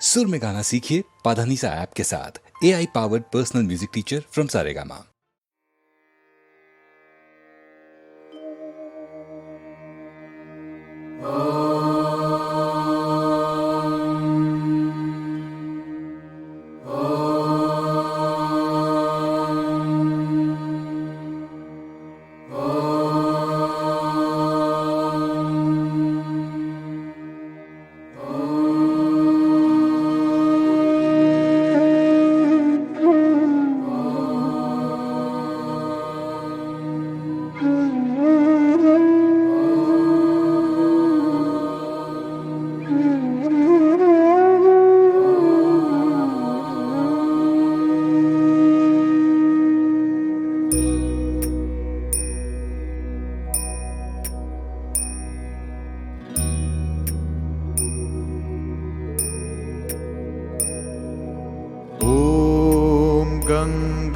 सुर में गाना सीखिए पाधानीसा ऐप के साथ। AI powered personal music teacher from Saregama.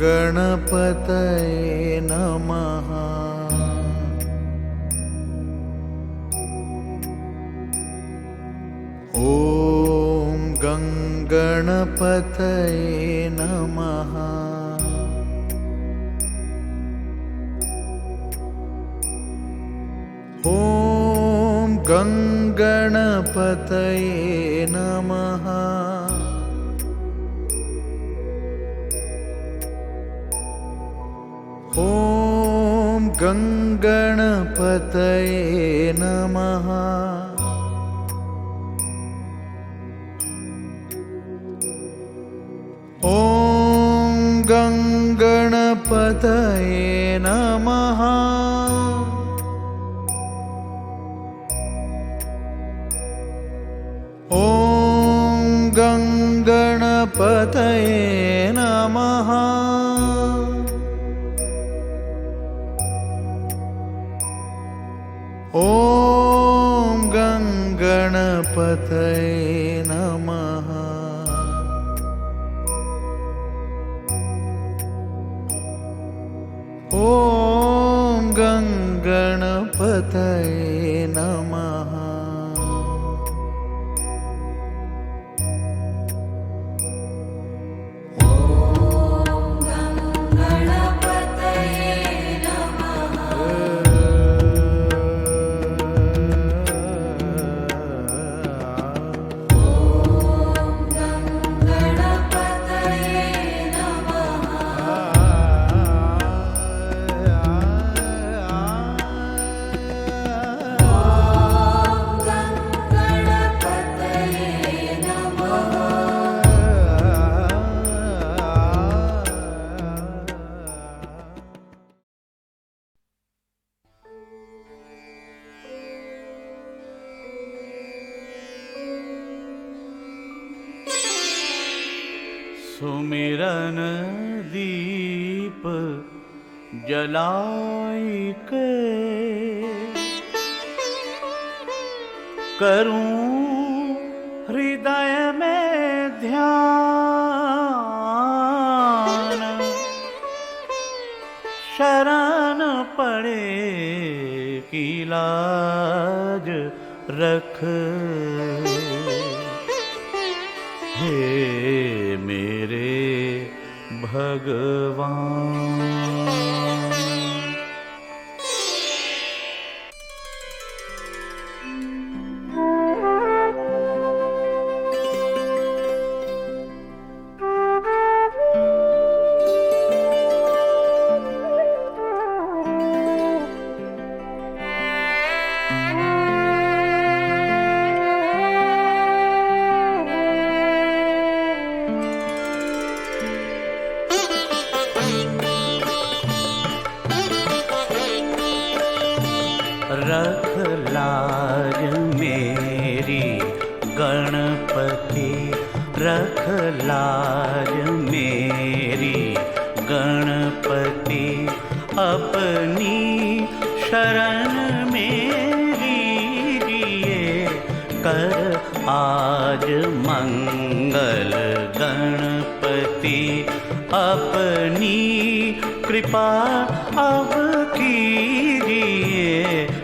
गणपतये नमः। ॐ गणपतये नमः। ॐ गणपतये नमः। ॐ गणपतये नमः। ॐ गणपतये नमः। ॐ गणपतये नमः। ॐ गणपतये नमः। ॐ गणपतये नमः। सुमिरन दीप जलाई के करूं हृदय में ध्यान, शरण पड़े की लाज रख हे मेरे भगवान। रख लाज मेरी गणपति, रख लाज मेरी गणपति, अपनी शरण मेरी लिए कर आज मंगल गणपति, अपनी कृपा अब कीजिए,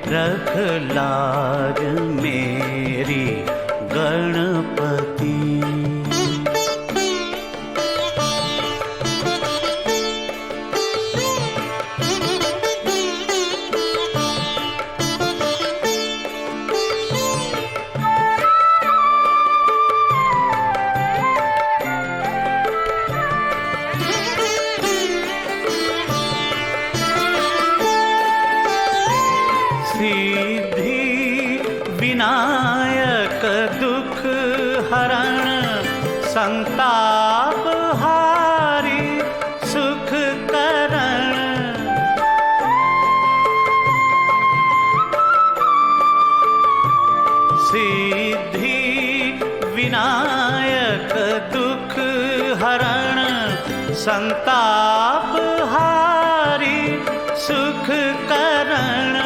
रख लाज मेरी गणपति। संताप हारी सुख करण सिद्धि विनायक दुख हरण संताप हारी सुख करण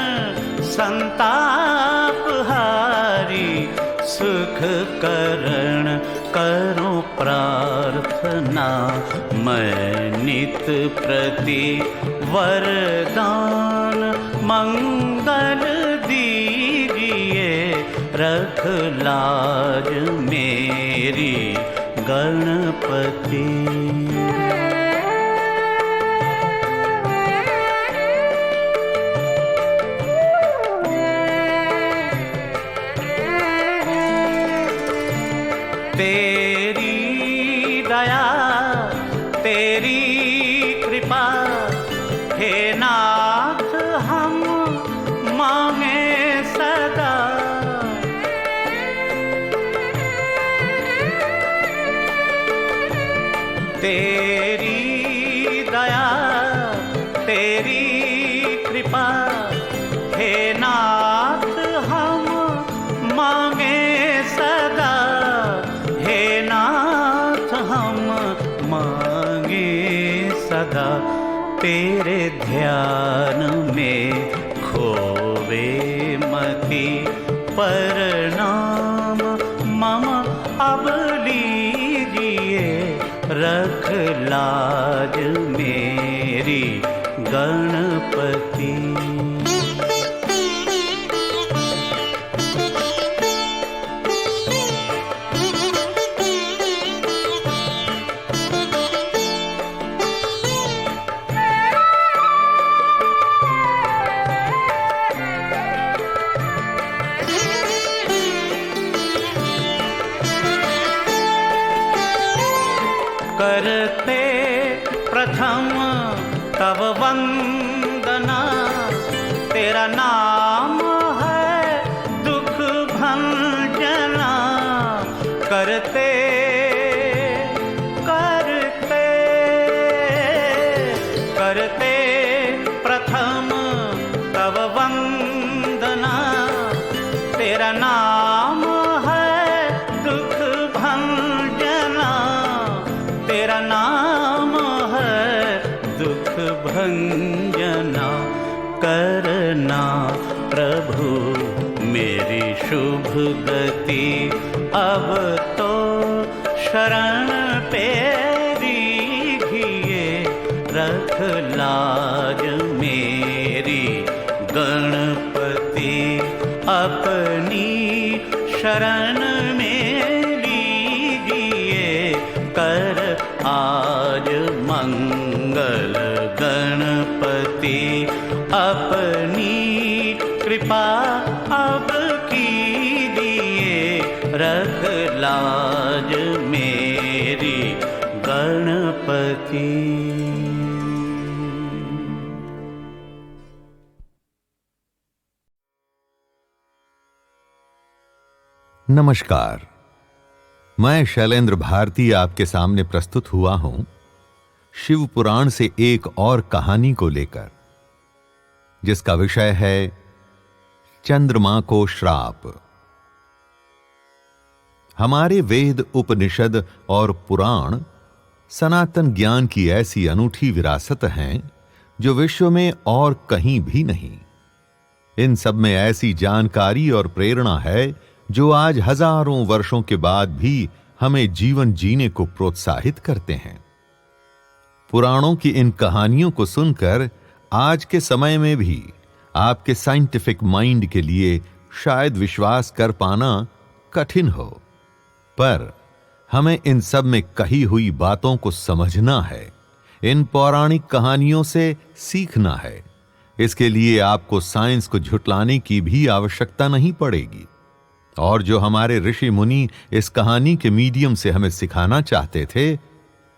संताप हारी सुख करण करो प्रार्थना मैं नित प्रति वरदान मंगल दीजिए रख लाज मेरी गणपति। तेरी दया तेरी कृपा हे नाथ हम मांगे सदा। तेरी दया तेरी कृपा हे नाथ हम मांगे सदा। हे नाथ हम मांगे सदा तेरे ध्यान में खोवे मति प्रणाम मम अब लीजिए रख लाज मेरी गणपति। करते प्रथम तव वंदना तेरा नाम है दुख भंजना। करते करते करते प्रथम तव वंदना तेरा नाम है दुख भंजना। तेरा नाम है दुख भंजना। करना प्रभु मेरी शुभ गति अब तो शरण तेरी घिए रख लाज मेरी गणपति। अपनी शरण में लीजिए कर आज मंगल गणपति। अपनी कृपा अब कीजिए रख लाज मेरी गणपति। नमस्कार, मैं शैलेंद्र भारती आपके सामने प्रस्तुत हुआ हूं शिव पुराण से एक और कहानी को लेकर, जिसका विषय है चंद्रमा को श्राप। हमारे वेद, उपनिषद और पुराण सनातन ज्ञान की ऐसी अनूठी विरासत हैं जो विश्व में और कहीं भी नहीं। इन सब में ऐसी जानकारी और प्रेरणा है जो आज हजारों वर्षों के बाद भी हमें जीवन जीने को प्रोत्साहित करते हैं। पुराणों की इन कहानियों को सुनकर आज के समय में भी आपके साइंटिफिक माइंड के लिए शायद विश्वास कर पाना कठिन हो, पर हमें इन सब में कही हुई बातों को समझना है, इन पौराणिक कहानियों से सीखना है। इसके लिए आपको साइंस को झुटलाने की भी आवश्यकता नहीं पड़ेगी, और जो हमारे ऋषि मुनि इस कहानी के मीडियम से हमें सिखाना चाहते थे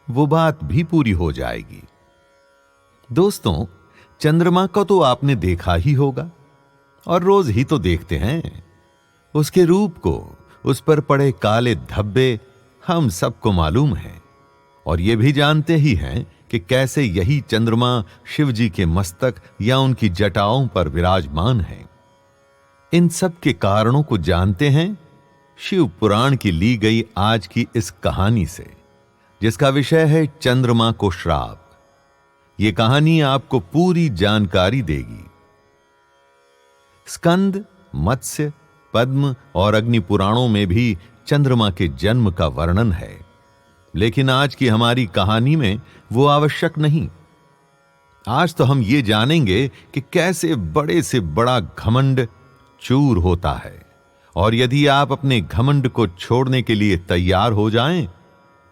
वो बात भी पूरी हो जाएगी। दोस्तों, चंद्रमा को तो आपने देखा ही होगा और रोज ही तो देखते हैं। उसके रूप को, उस पर पड़े काले धब्बे हम सबको मालूम है और ये भी जानते ही हैं कि कैसे यही चंद्रमा शिव जी के मस्तक या उनकी जटाओं पर विराजमान है। इन सब के कारणों को जानते हैं शिव पुराण की ली गई आज की इस कहानी से, जिसका विषय है चंद्रमा को श्राप। यह कहानी आपको पूरी जानकारी देगी। स्कंद, मत्स्य, पद्म और अग्नि पुराणों में भी चंद्रमा के जन्म का वर्णन है, लेकिन आज की हमारी कहानी में वो आवश्यक नहीं। आज तो हम ये जानेंगे कि कैसे बड़े से बड़ा घमंड चूर होता है, और यदि आप अपने घमंड को छोड़ने के लिए तैयार हो जाएं,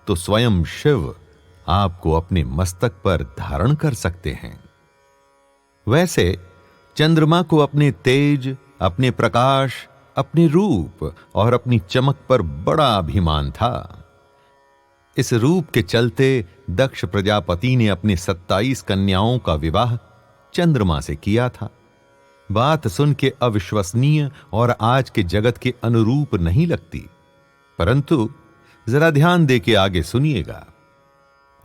तो स्वयं शिव आपको अपने मस्तक पर धारण कर सकते हैं। वैसे चंद्रमा को अपने तेज, अपने प्रकाश, अपने रूप और अपनी चमक पर बड़ा अभिमान था। इस रूप के चलते दक्ष प्रजापति ने अपनी 27 कन्याओं का विवाह चंद्रमा से किया था। बात सुन के अविश्वसनीय और आज के जगत के अनुरूप नहीं लगती, परंतु जरा ध्यान दे के आगे सुनिएगा।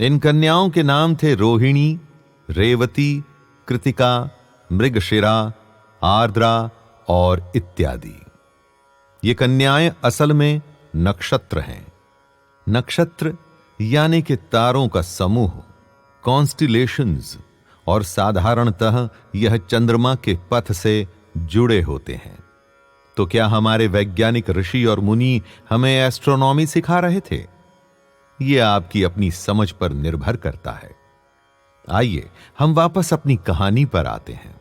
इन कन्याओं के नाम थे रोहिणी, रेवती, कृतिका, मृगशिरा, आर्द्रा और इत्यादि। ये कन्याएं असल में नक्षत्र हैं। नक्षत्र यानी कि तारों का समूह, कॉन्स्टिलेशंस, और साधारणतः यह चंद्रमा के पथ से जुड़े होते हैं। तो क्या हमारे वैज्ञानिक ऋषि और मुनि हमें एस्ट्रोनॉमी सिखा रहे थे? यह आपकी अपनी समझ पर निर्भर करता है। आइए हम वापस अपनी कहानी पर आते हैं।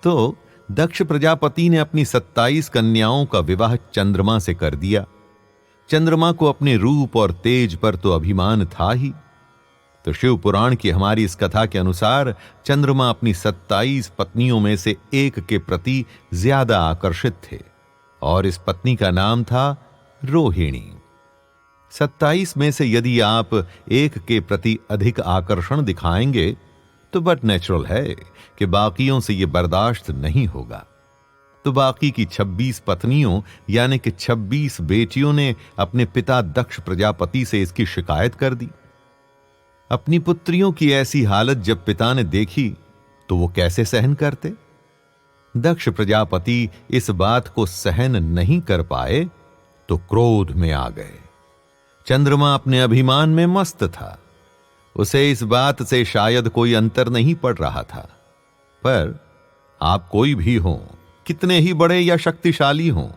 तो दक्ष प्रजापति ने अपनी 27 कन्याओं का विवाह चंद्रमा से कर दिया। चंद्रमा को अपने रूप और तेज पर तो अभिमान था ही। तो शिव पुराण की हमारी इस कथा के अनुसार चंद्रमा अपनी 27 पत्नियों में से एक के प्रति ज्यादा आकर्षित थे, और इस पत्नी का नाम था रोहिणी। 27 में से यदि आप एक के प्रति अधिक आकर्षण दिखाएंगे तो बट नेचुरल है कि बाकियों से यह बर्दाश्त नहीं होगा। तो बाकी की 26 पत्नियों यानी कि 26 बेटियों ने अपने पिता दक्ष प्रजापति से इसकी शिकायत कर दी। अपनी पुत्रियों की ऐसी हालत जब पिता ने देखी तो वो कैसे सहन करते? दक्ष प्रजापति इस बात को सहन नहीं कर पाए तो क्रोध में आ गए। चंद्रमा अपने अभिमान में मस्त था। उसे इस बात से शायद कोई अंतर नहीं पड़ रहा था, पर आप कोई भी हों, कितने ही बड़े या शक्तिशाली हों,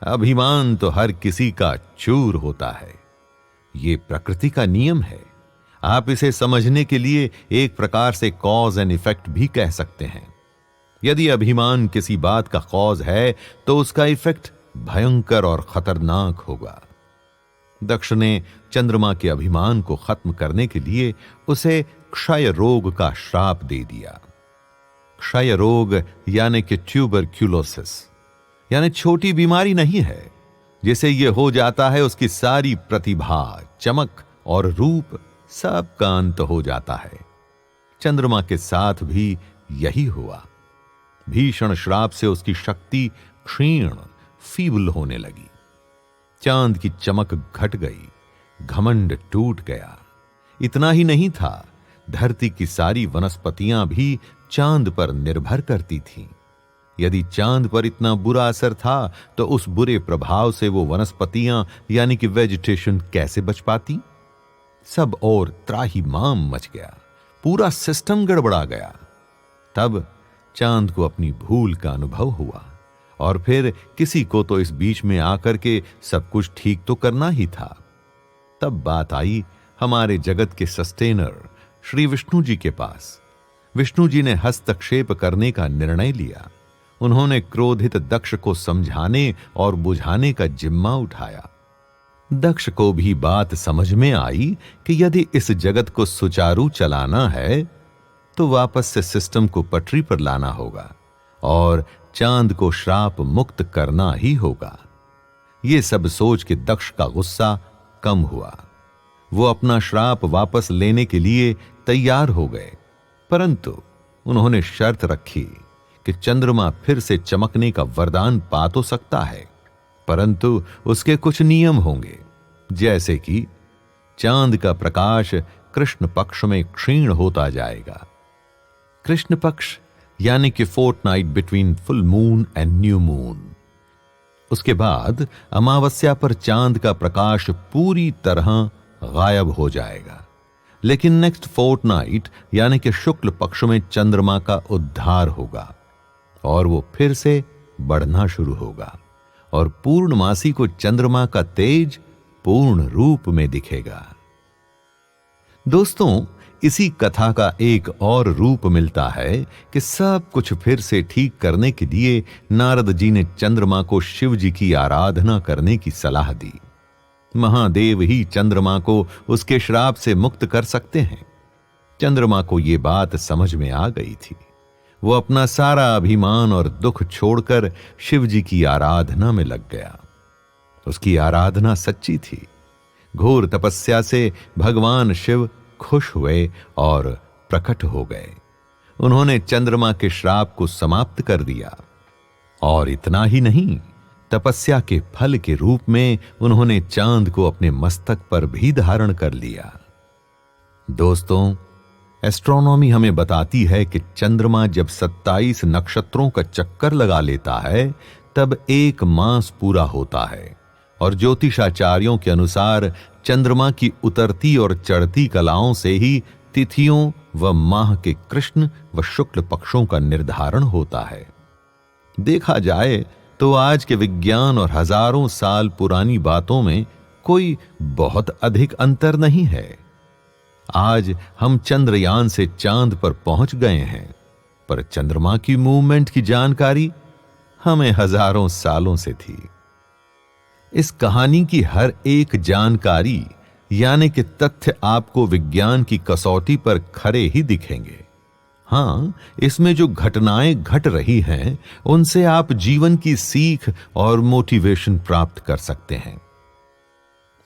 अभिमान तो हर किसी का चूर होता है। यह प्रकृति का नियम है। आप इसे समझने के लिए एक प्रकार से कॉज एंड इफेक्ट भी कह सकते हैं। यदि अभिमान किसी बात का कॉज है तो उसका इफेक्ट भयंकर और खतरनाक होगा। दक्ष ने चंद्रमा के अभिमान को खत्म करने के लिए उसे क्षय रोग का श्राप दे दिया। क्षय रोग यानी कि ट्यूबरक्यूलोसिस, यानी छोटी बीमारी नहीं है। जिसे यह हो जाता है उसकी सारी प्रतिभा, चमक और रूप सब का अंत हो जाता है। चंद्रमा के साथ भी यही हुआ। भीषण श्राप से उसकी शक्ति क्षीण, फीबल होने लगी। चांद की चमक घट गई, घमंड टूट गया। इतना ही नहीं था, धरती की सारी वनस्पतियां भी चांद पर निर्भर करती थीं। यदि चांद पर इतना बुरा असर था तो उस बुरे प्रभाव से वो वनस्पतियां यानी कि वेजिटेशन कैसे बच पाती? सब और त्राहिमाम मच गया, पूरा सिस्टम गड़बड़ा गया। तब चांद को अपनी भूल का अनुभव हुआ, और फिर किसी को तो इस बीच में आकर के सब कुछ ठीक तो करना ही था। तब बात आई हमारे जगत के सस्टेनर श्री विष्णु जी के पास। विष्णु जी ने हस्तक्षेप करने का निर्णय लिया। उन्होंने क्रोधित दक्ष को समझाने और बुझाने का जिम्मा उठाया। दक्ष को भी बात समझ में आई कि यदि इस जगत को सुचारू चलाना है तो वापस से सिस्टम को पटरी पर लाना होगा और चांद को श्राप मुक्त करना ही होगा। यह सब सोच के दक्ष का गुस्सा कम हुआ। वो अपना श्राप वापस लेने के लिए तैयार हो गए, परंतु उन्होंने शर्त रखी कि चंद्रमा फिर से चमकने का वरदान पा तो सकता है, परंतु उसके कुछ नियम होंगे। जैसे कि चांद का प्रकाश कृष्ण पक्ष में क्षीण होता जाएगा। कृष्ण पक्ष यानी कि fortnight between full moon and new moon. उसके बाद अमावस्या पर चांद का प्रकाश पूरी तरह गायब हो जाएगा, लेकिन नेक्स्ट फोर्टनाइट यानी कि शुक्ल पक्ष में चंद्रमा का उद्धार होगा और वो फिर से बढ़ना शुरू होगा और पूर्णमासी को चंद्रमा का तेज पूर्ण रूप में दिखेगा। दोस्तों, इसी कथा का एक और रूप मिलता है कि सब कुछ फिर से ठीक करने के लिए नारद जी ने चंद्रमा को शिव जी की आराधना करने की सलाह दी। महादेव ही चंद्रमा को उसके श्राप से मुक्त कर सकते हैं। चंद्रमा को यह बात समझ में आ गई थी। वो अपना सारा अभिमान और दुख छोड़कर शिव जी की आराधना में लग गया। उसकी आराधना सच्ची थी। घोर तपस्या से भगवान शिव खुश हुए और प्रकट हो गए। उन्होंने चंद्रमा के श्राप को समाप्त कर दिया और इतना ही नहीं, तपस्या के फल के रूप में उन्होंने चांद को अपने मस्तक पर भी धारण कर लिया। दोस्तों, एस्ट्रोनॉमी हमें बताती है कि चंद्रमा जब 27 नक्षत्रों का चक्कर लगा लेता है तब एक मास पूरा होता है और ज्योतिषाचार्यों के अनुसार चंद्रमा की उतरती और चढ़ती कलाओं से ही तिथियों व माह के कृष्ण व शुक्ल पक्षों का निर्धारण होता है। देखा जाए तो आज के विज्ञान और हजारों साल पुरानी बातों में कोई बहुत अधिक अंतर नहीं है। आज हम चंद्रयान से चांद पर पहुंच गए हैं, पर चंद्रमा की मूवमेंट की जानकारी हमें हजारों सालों से थी। इस कहानी की हर एक जानकारी यानी कि तथ्य आपको विज्ञान की कसौटी पर खरे ही दिखेंगे। हां, इसमें जो घटनाएं घट रही हैं उनसे आप जीवन की सीख और मोटिवेशन प्राप्त कर सकते हैं।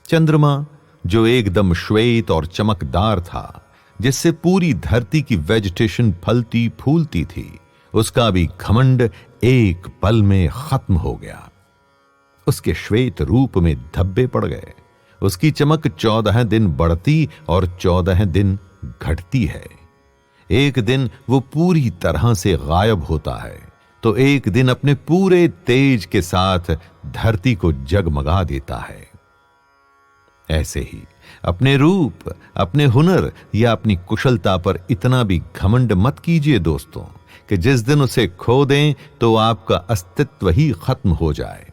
चंद्रमा जो एकदम श्वेत और चमकदार था, जिससे पूरी धरती की वेजिटेशन फलती फूलती थी, उसका भी घमंड एक पल में खत्म हो गया। उसके श्वेत रूप में धब्बे पड़ गए। उसकी चमक 14 दिन बढ़ती और 14 दिन घटती है। एक दिन वो पूरी तरह से गायब होता है तो एक दिन अपने पूरे तेज के साथ धरती को जगमगा देता है। ऐसे ही अपने रूप, अपने हुनर या अपनी कुशलता पर इतना भी घमंड मत कीजिए दोस्तों कि जिस दिन उसे खो दें तो आपका अस्तित्व ही खत्म हो जाए।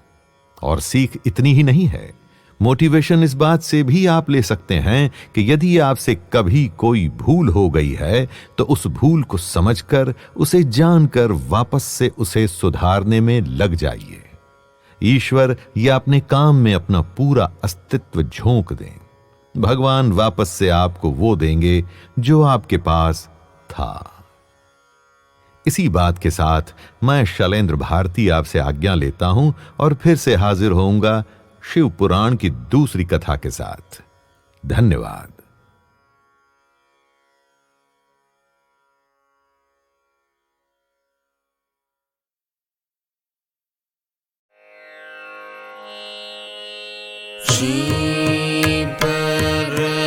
और सीख इतनी ही नहीं है, मोटिवेशन इस बात से भी आप ले सकते हैं कि यदि आपसे कभी कोई भूल हो गई है तो उस भूल को समझकर, उसे जानकर वापस से उसे सुधारने में लग जाइए। ईश्वर या अपने काम में अपना पूरा अस्तित्व झोंक दें। भगवान वापस से आपको वो देंगे जो आपके पास था। इसी बात के साथ मैं शैलेंद्र भारती आपसे आज्ञा लेता हूं और फिर से हाजिर होऊंगा शिव पुराण की दूसरी कथा के साथ। धन्यवाद। श्री परमेश्वर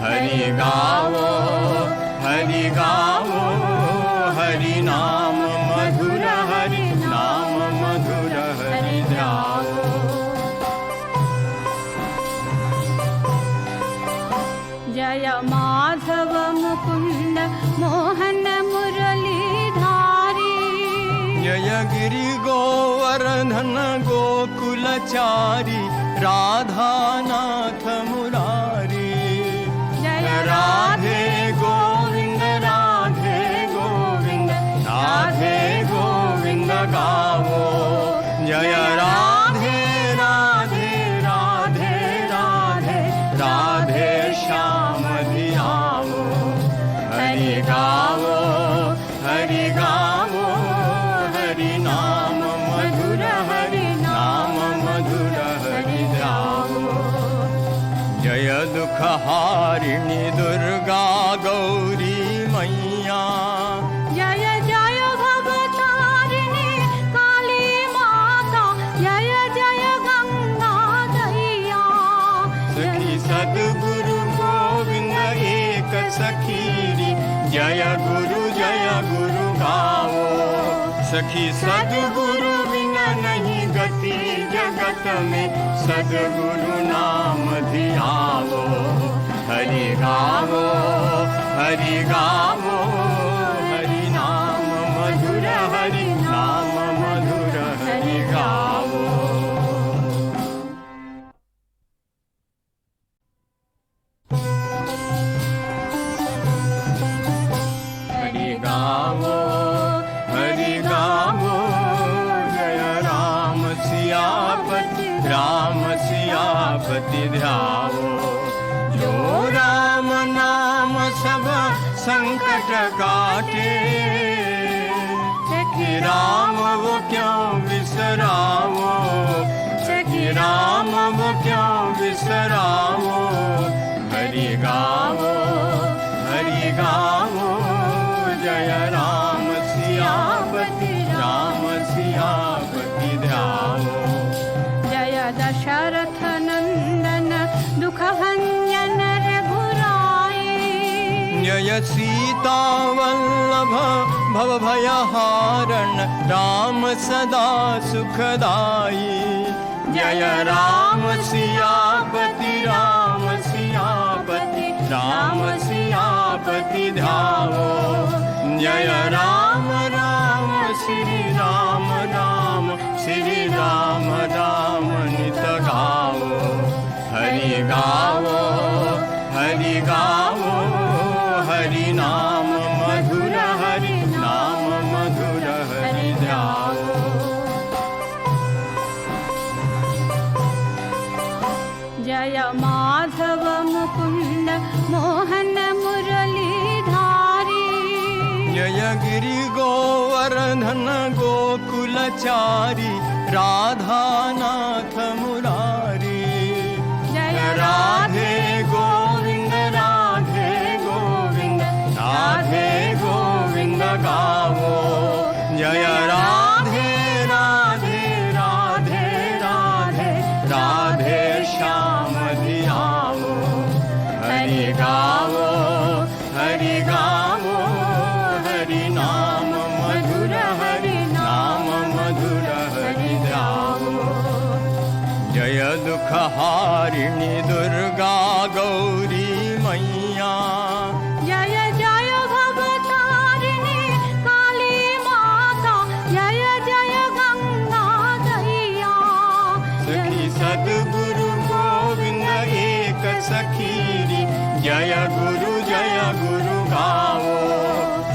हरि गावो हरि गावो, हरि नाम मधुर, हरि नाम मधुर, हरि ध्यावो। जय माधव मुकुंद मोहन मुरलीधारी, जय गिरि गोवर्धन गोकुलचारी, राधानाथ मुरारी। जय राधे गोविंद राधे गोविंद, राधे गोविंद गावो। जय राधे राधे राधे राधे, राधे श्याम धियावो। हरि गावो हरि गावो, हरि नाम मधुर, हरि नाम मधुर, हरि ध्यावो। जय दुख हारिणी दुर्गा गौरी मैया, जय जय भवतारिणी काली माता, जय जय गंगा दैया। सखी सद्गुरु गोविंद एक सखीरी, जय गुरु गावो। सखी सद्गुरु बिना नहीं गति जगत में, सद्गुरु नाम धियावो। हरि गावो हरि गावो, हरि नाम मधुर, हरि नाम मधुर, हरि गावो। हरि गावो हरि गावो, जय राम सियापति, राम सियापति ध्यावो। जो राम नाम सब संकट काटे, सखी राम वो क्यों बिसरावो। सखी राम वो क्यों बिसरावो। हरि गावो हरि गावो, जय राम सियापति, राम सियापति ध्यावो। जय दशरथ नंदन दुख भंजन रघुराई, जय सीता वल्लभ भव भयहारण, राम सदा सुखदाई। जय राम सियापति, राम सियापति, राम सियापति ध्यावो। जय राम राम श्री राम, राम श्री राम, राम नित गावो। हरि गावो हरि गावो, हरि नाम मधुर, हरि नाम मधुर, हरि ध्यावो। जय माधव मुकुंद मोहन मुरलीधारी, जय गिरि गोवर्धन गोकुलचारी, राधानाथ मुरारी। जय राधे गोविंद राधे गोविंद, राधे गोविंद गावो। जय राधे राधे राधे राधे, राधे श्याम धियावो। हरि गावो हरि गावो, हरि नाम मधुर, हरि नाम मधुर, हरि ध्यावो। जय दुख हारिणी दुर्गा गौरी मैया, जय जय भवतारिणी काली माता, जय जय गंगा दैया। सखी सद्गुरु गोविंद एक सखीरी, जय गुरु गावो।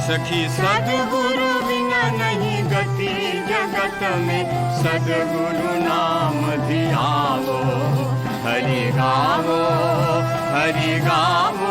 सखी सद्गुरु बिना नहीं गति जगत में, सद्गुरु नाम धियावो। हरि गावो हरि गावो,